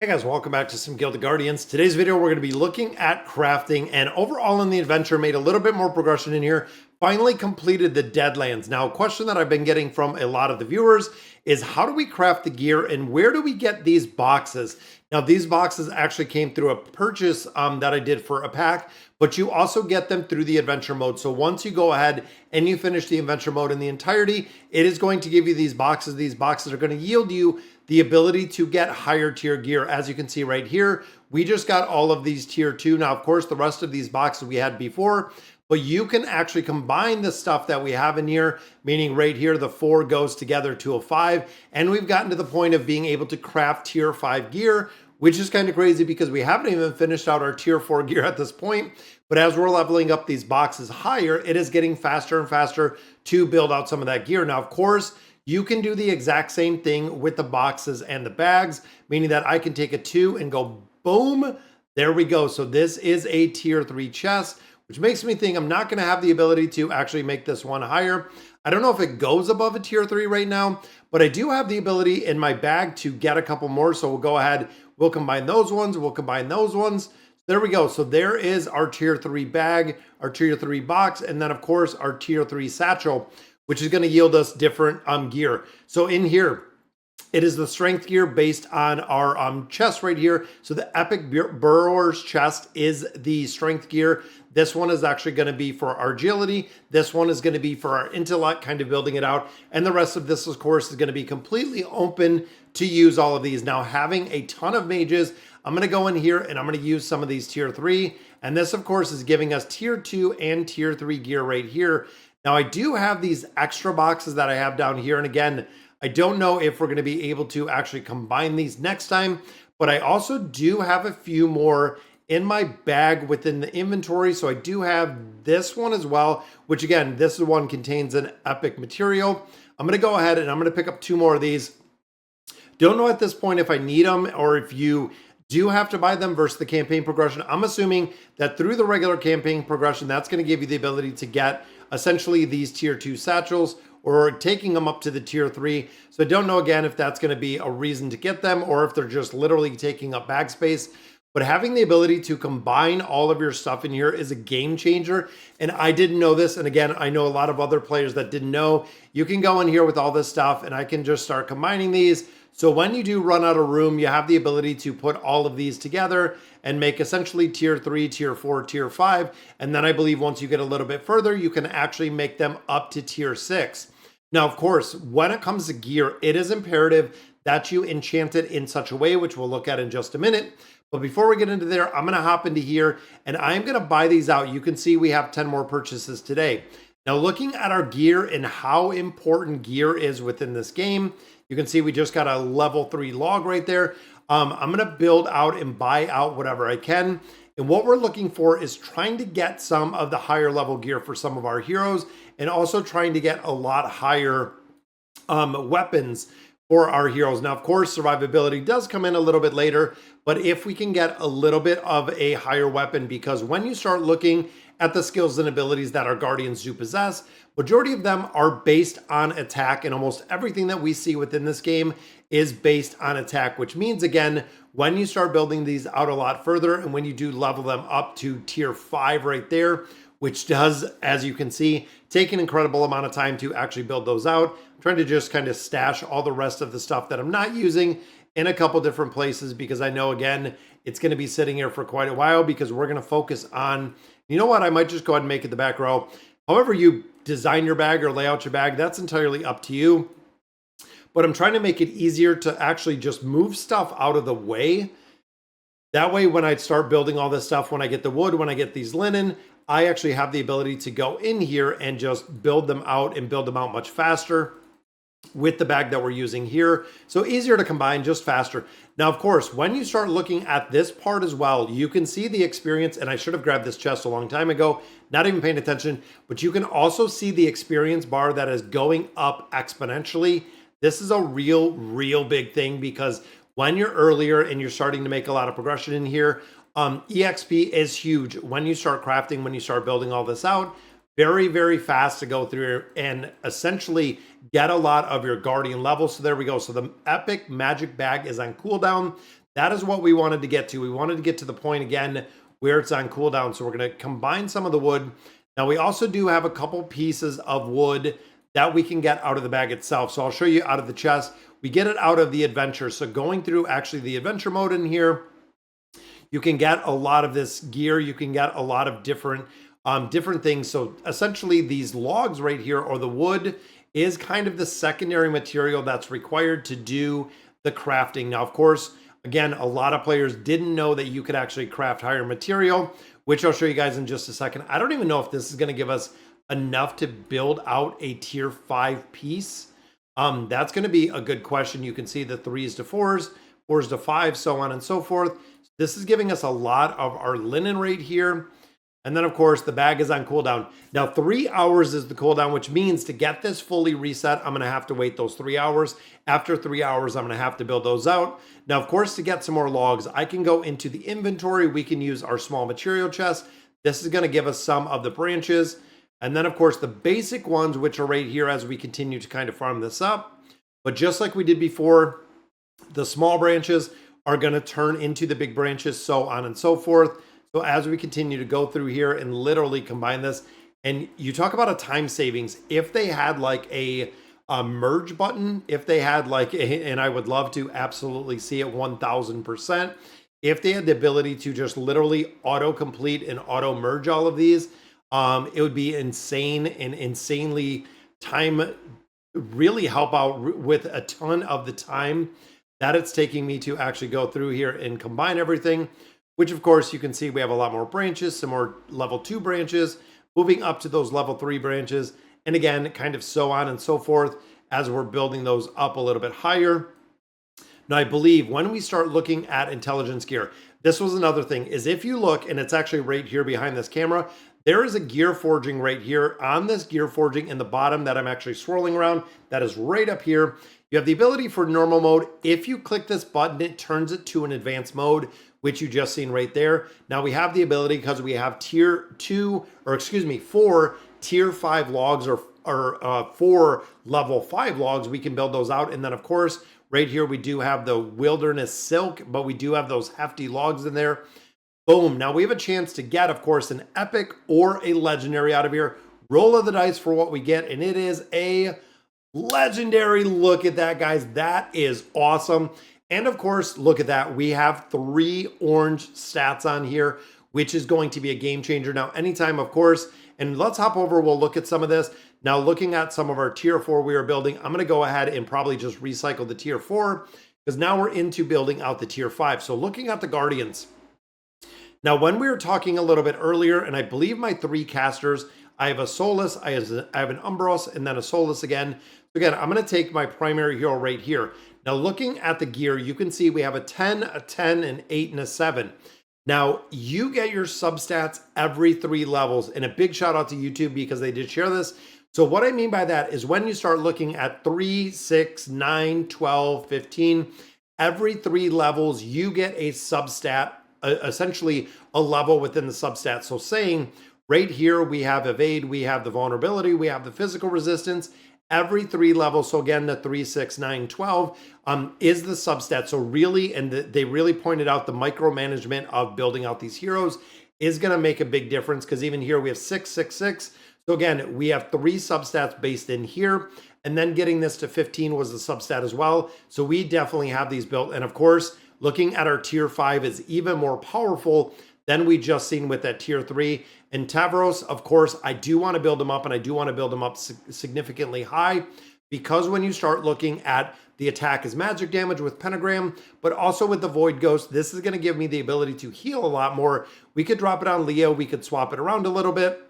Hey guys, welcome back to some Gilded Guardians. Today's video, we're going to be looking at crafting and overall in the adventure, made a little bit more progression in here. Finally completed the Deadlands. Now, a question that I've been getting from a lot of the viewers is how do we craft the gear and where do we get these boxes? Now, these boxes actually came through a purchase that I did for a pack, but you also get them through the adventure mode. So once you go ahead and you finish the adventure mode in the entirety, it is going to give you these boxes. These boxes are going to yield you the ability to get higher tier gear. As you can see right here, we just got all of these tier 2. Now, of course, the rest of these boxes we had before, but you can actually combine the stuff that we have in here, meaning right here, the 4 goes together to a 5. And we've gotten to the point of being able to craft tier 5 gear, which is kind of crazy because we haven't even finished out our tier 4 gear at this point. But as we're leveling up these boxes higher, it is getting faster and faster to build out some of that gear. Now, of course, you can do the exact same thing with the boxes and the bags, meaning that I can take a 2 and go boom, there we go. So this is a tier 3 chest, which makes me think I'm not going to have the ability to actually make this one higher. I don't know if it goes above a tier 3 right now, but I do have the ability in my bag to get a couple more. So we'll go ahead, we'll combine those ones, we'll combine those ones. There we go. So there is our tier 3 bag, our tier 3 box, and then of course our tier 3 satchel, which is going to yield us different gear. So in here, it is the strength gear based on our chest right here. So the Epic Burrower's chest is the strength gear. This one is actually going to be for our agility. This one is going to be for our intellect, kind of building it out. And the rest of this, of course, is going to be completely open to use all of these. Now, having a ton of mages, I'm going to go in here and I'm going to use some of these tier 3. And this, of course, is giving us tier 2 and tier 3 gear right here. Now, I do have these extra boxes that I have down here. And again, I don't know if we're going to be able to actually combine these next time, but I also do have a few more in my bag within the inventory. So I do have this one as well, which again, this one contains an epic material. I'm going to go ahead and I'm going to pick up 2 more of these. Don't know at this point if I need them or if you do have to buy them versus the campaign progression. I'm assuming that through the regular campaign progression, that's going to give you the ability to get essentially these tier 2 satchels or taking them up to the tier 3. So I don't know again if that's going to be a reason to get them or if they're just literally taking up bag space. But having the ability to combine all of your stuff in here is a game changer. And I didn't know this. And again, I know a lot of other players that didn't know. You can go in here with all this stuff and I can just start combining these. So when you do run out of room, you have the ability to put all of these together and make essentially tier 3, tier 4, tier 5. And then I believe once you get a little bit further, you can actually make them up to tier 6. Now, of course, when it comes to gear, it is imperative that you enchant it in such a way, which we'll look at in just a minute. But before we get into there, I'm going to hop into here and I'm going to buy these out. You can see we have 10 more purchases today. Now, looking at our gear and how important gear is within this game, you can see we just got a level 3 log right there. I'm going to build out and buy out whatever I can. And what we're looking for is trying to get some of the higher level gear for some of our heroes and also trying to get a lot higher weapons for our heroes. Now, of course, survivability does come in a little bit later, but if we can get a little bit of a higher weapon, because when you start looking at the skills and abilities that our guardians do possess, majority of them are based on attack, and almost everything that we see within this game is based on attack, which means, again, when you start building these out a lot further and when you do level them up to tier 5 right there, which does, as you can see, take an incredible amount of time to actually build those out. I'm trying to just kind of stash all the rest of the stuff that I'm not using in a couple different places because I know, again, it's going to be sitting here for quite a while because we're going to focus on, you know what, I might just go ahead and make it the back row. However you design your bag or lay out your bag, that's entirely up to you. But I'm trying to make it easier to actually just move stuff out of the way. That way, when I start building all this stuff, when I get the wood, when I get these linen, I actually have the ability to go in here and just build them out and build them out much faster with the bag that we're using here. So easier to combine, just faster. Now, of course, when you start looking at this part as well, you can see the experience, and I should have grabbed this chest a long time ago, not even paying attention, but you can also see the experience bar that is going up exponentially. This is a real big thing because when you're earlier and you're starting to make a lot of progression in here, EXP is huge. When you start crafting, when you start building all this out, very fast to go through and essentially get a lot of your guardian levels. So there we go. So the epic magic bag is on cooldown. That is what we wanted to get to. We wanted to get to the point again where it's on cooldown. So we're going to combine some of the wood. Now we also do have a couple pieces of wood that we can get out of the bag itself. So I'll show you out of the chest. We get it out of the adventure. So going through actually the adventure mode in here, you can get a lot of this gear. You can get a lot of different things. So essentially these logs right here, or the wood, is kind of the secondary material that's required to do the crafting. Now, of course, again, a lot of players didn't know that you could actually craft higher material, which I'll show you guys in just a second. I don't even know if this is going to give us enough to build out a tier 5 piece. That's going to be a good question. You can see the 3s to 4s, 4s to 5, so on and so forth. This is giving us a lot of our linen right here. And then, of course, the bag is on cooldown. Now, 3 hours is the cooldown, which means to get this fully reset, I'm going to have to wait those 3 hours. After 3 hours, I'm going to have to build those out. Now, of course, to get some more logs, I can go into the inventory. We can use our small material chest. This is going to give us some of the branches. And then, of course, the basic ones, which are right here as we continue to kind of farm this up. But just like we did before, the small branches are going to turn into the big branches, so on and so forth. So as we continue to go through here and literally combine this, and you talk about a time savings, if they had like a merge button, if they had like, and I would love to absolutely see it 1000%, if they had the ability to just literally auto complete and auto merge all of these, it would be insane and insanely time, really help out with a ton of the time that it's taking me to actually go through here and combine everything, which of course you can see we have a lot more branches, some more level 2 branches, moving up to those level 3 branches. And again, kind of so on and so forth as we're building those up a little bit higher. Now, I believe when we start looking at intelligence gear, this was another thing, is if you look, and it's actually right here behind this camera, there is a gear forging right here on this gear forging in the bottom that I'm actually swirling around. That is right up here. You have the ability for normal mode. If you click this button, it turns it to an advanced mode, which you just seen right there. Now we have the ability, because we have four tier 5 logs, or 4 level 5 logs, we can build those out. And then of course, right here, we do have the wilderness silk, but we do have those hefty logs in there. Boom. Now we have a chance to get, of course, an epic or a legendary out of here. Roll of the dice for what we get, and it is a legendary. Look at that, guys. That is awesome. And of course, look at that. We have 3 orange stats on here, which is going to be a game changer. Now, anytime, of course, and let's hop over, we'll look at some of this. Now, looking at some of our tier 4 we are building, I'm going to go ahead and probably just recycle the tier 4, because now we're into building out the tier 5. So looking at the Guardians. Now, when we were talking a little bit earlier, and I believe my 3 casters, I have a Solus, I have an Umbros, and then a Solus again. So again, I'm going to take my primary hero right here. Now, looking at the gear, you can see we have a 10, a 10, an 8, and a 7. Now, you get your substats every 3 levels, and a big shout out to YouTube because they did share this. So what I mean by that is when you start looking at 3, 6, 9, 12, 15, every 3 levels, you get a substat, essentially a level within the substat. So saying right here, we have evade, we have the vulnerability, we have the physical resistance, every 3 levels. So again, the 3, 6, 9, 12 is the substat. So really, and they really pointed out the micromanagement of building out these heroes is going to make a big difference, because even here we have 6, 6, 6. So again, we have 3 substats based in here, and then getting this to 15 was the substat as well. So we definitely have these built. And of course, looking at our tier 5 is even more powerful than we just seen with that tier 3. And Tavros, of course, I do want to build them up, and I do want to build them up significantly high, because when you start looking at the attack is magic damage with Pentagram, but also with the Void Ghost, this is going to give me the ability to heal a lot more. We could drop it on Leo. We could swap it around a little bit.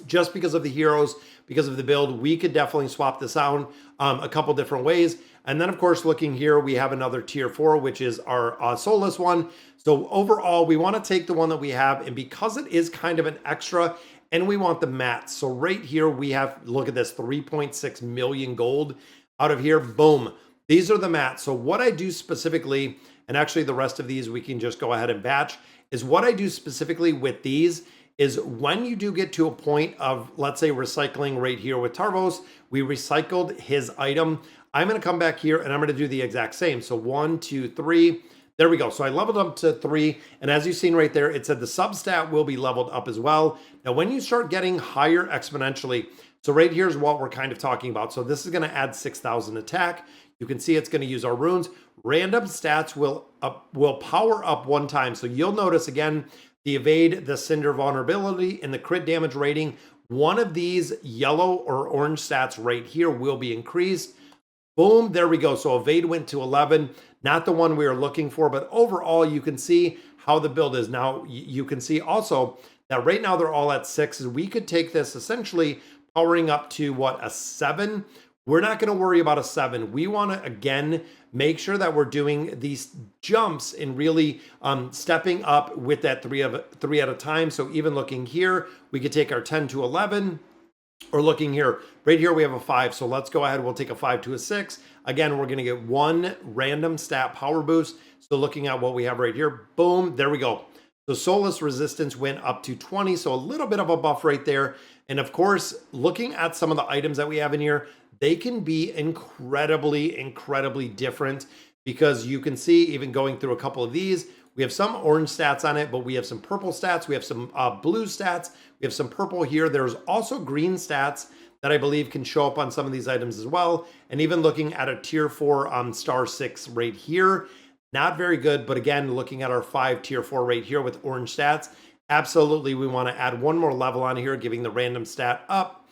Just because of the heroes, because of the build, we could definitely swap this out a couple different ways. And then, of course, looking here, we have another tier 4, which is our Solus one. So overall, we want to take the one that we have, and because it is kind of an extra, and we want the mats. So right here, we have, look at this, 3.6 million gold out of here. Boom. These are the mats. So what I do specifically, and actually the rest of these we can just go ahead and batch, is what I do specifically with these is when you do get to a point of, let's say, recycling right here with Tarvos, we recycled his item. I'm going to come back here and I'm going to do the exact same. So 1, 2, 3. There we go. So I leveled up to 3. And as you've seen right there, it said the substat will be leveled up as well. Now, when you start getting higher exponentially, so right here's what we're kind of talking about. So this is going to add 6,000 attack. You can see it's going to use our runes. Random stats will power up 1 time. So you'll notice again, the evade, the cinder vulnerability, and the crit damage rating. One of these yellow or orange stats right here will be increased. Boom, there we go. So evade went to 11, not the one we were looking for, but overall you can see how the build is. Now you can see also that right now they're all at 6. We could take this essentially powering up to what, a 7? We're not going to worry about a 7. We want to, again, make sure that we're doing these jumps and really stepping up with that 3 at a time. So even looking here, we could take our 10 to 11. Or looking here, right here we have a 5. So let's go ahead. We'll take a 5 to a 6. Again, we're going to get 1 random stat power boost. So looking at what we have right here, boom, there we go. So Soulless Resistance went up to 20. So a little bit of a buff right there. And of course, looking at some of the items that we have in here, they can be incredibly different, because you can see even going through a couple of these, we have some orange stats on it, but we have some purple stats. We have some blue stats. We have some purple here. There's also green stats that I believe can show up on some of these items as well. And even looking at a tier 4 star 6 right here, not very good. But again, looking at our 5 tier 4 right here with orange stats, absolutely we want to add 1 more level on here, giving the random stat up.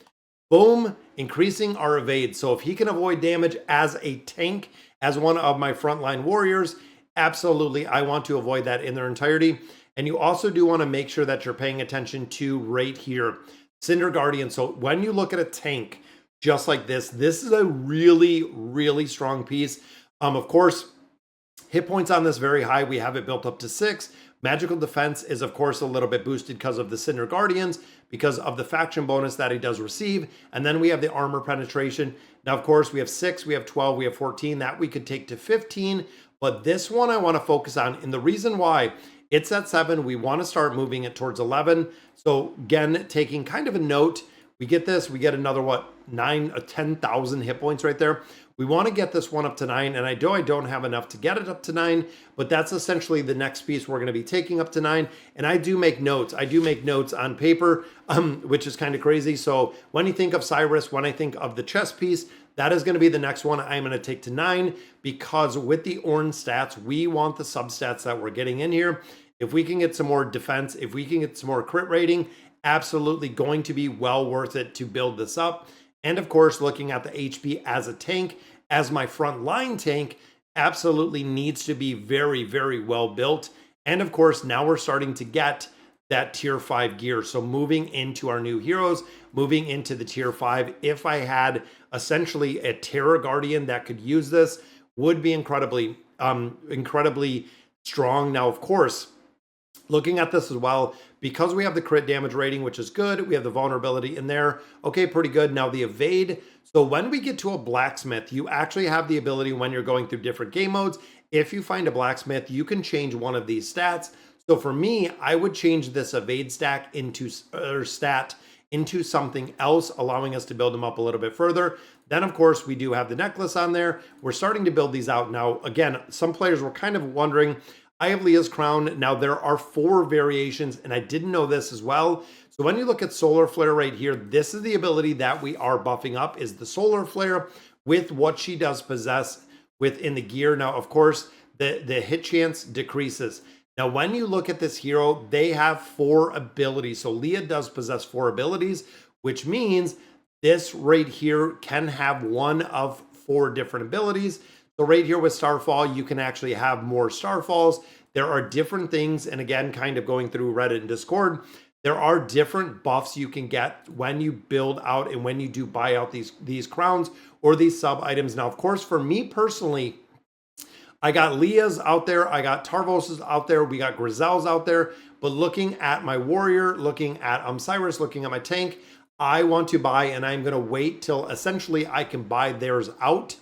Boom, increasing our evade. So if he can avoid damage as a tank, as one of my frontline warriors, absolutely, I want to avoid that in their entirety. And you also do want to make sure that you're paying attention to right here, Cinder Guardian. So when you look at a tank just like this is a really strong piece. Of course, hit points on this very high. We have it built up to 6. Magical defense is, of course, a little bit boosted because of the Cinder Guardians, because of the faction bonus that he does receive. And then we have the armor penetration. Now, of course, we have 6, we have 12, we have 14. That we could take to 15. But this one I want to focus on. And the reason why, it's at 7. We want to start moving it towards 11. So again, taking kind of a note, we get this, we get another, what, 10,000 hit points right there. We want to get this one up to 9, and I don't have enough to get it up to 9, but that's essentially the next piece we're going to be taking up to 9. And I do make notes. I do make notes on paper, which is kind of crazy. So when you think of Cyrus, when I think of the chess piece, that is going to be the next one I'm going to take to 9, because with the orange stats, we want the substats that we're getting in here. If we can get some more defense, if we can get some more crit rating, absolutely going to be well worth it to build this up. And of course, looking at the HP as a tank, as my front line tank, absolutely needs to be very well built. And of course, now we're starting to get that tier 5 gear. So moving into our new heroes, moving into the tier 5, if I had essentially a Terra Guardian that could use this, would be incredibly strong. Now, of course, looking at this as well, because we have the crit damage rating, which is good. We have the vulnerability in there. Okay, pretty good. Now the evade. So when we get to a blacksmith, you actually have the ability when you're going through different game modes. If you find a blacksmith, you can change one of these stats. So for me, I would change this evade stat into something else, allowing us to build them up a little bit further. Then, of course, we do have the necklace on there. We're starting to build these out. Now, again, some players were kind of wondering, I have Leah's Crown. Now, there are 4 variations, and I didn't know this as well. So when you look at Solar Flare right here, this is the ability that we are buffing up, is the Solar Flare with what she does possess within the gear. Now, of course, the hit chance decreases. Now, when you look at this hero, they have 4 abilities. So Leah does possess 4 abilities, which means this right here can have one of 4 different abilities. So right here with Starfall, you can actually have more Starfalls. There are different things. And again, kind of going through Reddit and Discord, there are different buffs you can get when you build out and when you do buy out these crowns or these sub items. Now, of course, for me personally, I got Leah's out there. I got Tarvos's out there. We got Grizel's out there. But looking at my warrior, looking at Cyrus, looking at my tank, I want to buy, and I'm going to wait till essentially I can buy theirs out.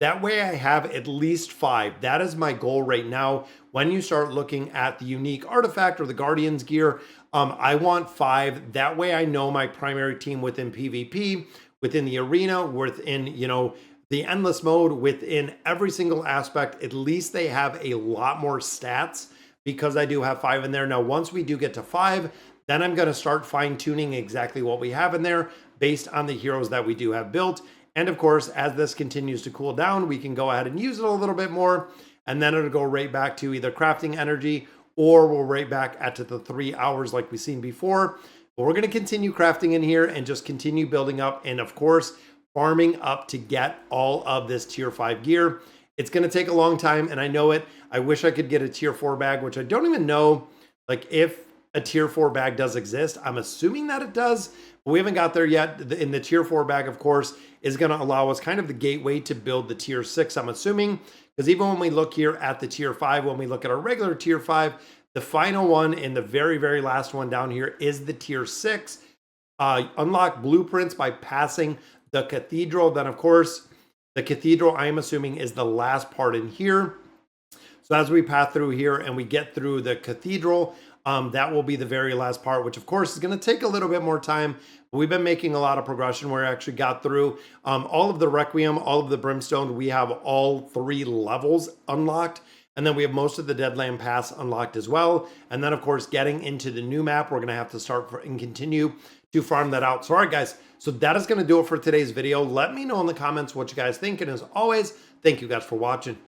That way I have at least 5. That is my goal right now. When you start looking at the unique artifact or the Guardian's gear, I want 5. That way I know my primary team within PvP, within the arena, within, the endless mode within every single aspect, at least they have a lot more stats because I do have 5 in there. Now, once we do get to 5, then I'm going to start fine tuning exactly what we have in there based on the heroes that we do have built. And of course, as this continues to cool down, we can go ahead and use it a little bit more. And then it'll go right back to either crafting energy or we'll right back at the 3 hours like we've seen before. But we're going to continue crafting in here and just continue building up. And of course, farming up to get all of this tier 5 gear. It's going to take a long time, and I know it. I wish I could get a tier 4 bag, which I don't even know like if a tier 4 bag does exist. I'm assuming that it does, but we haven't got there yet. In the tier 4 bag, of course, is going to allow us kind of the gateway to build the tier 6, I'm assuming, because even when we look here at the tier 5, when we look at our regular tier 5, the final one and the very, very last one down here is the tier 6. Unlock blueprints by passing the cathedral. Then, of course, the cathedral, I am assuming, is the last part in here. So as we pass through here and we get through the cathedral, that will be the very last part, which of course is going to take a little bit more time. But we've been making a lot of progression where we actually got through all of the Requiem, all of the Brimstone. We have all 3 levels unlocked. And then we have most of the Deadland Pass unlocked as well. And then, of course, getting into the new map, we're going to have to start and continue to farm that out. So, all right, guys. So that is going to do it for today's video. Let me know in the comments what you guys think. And as always, thank you guys for watching.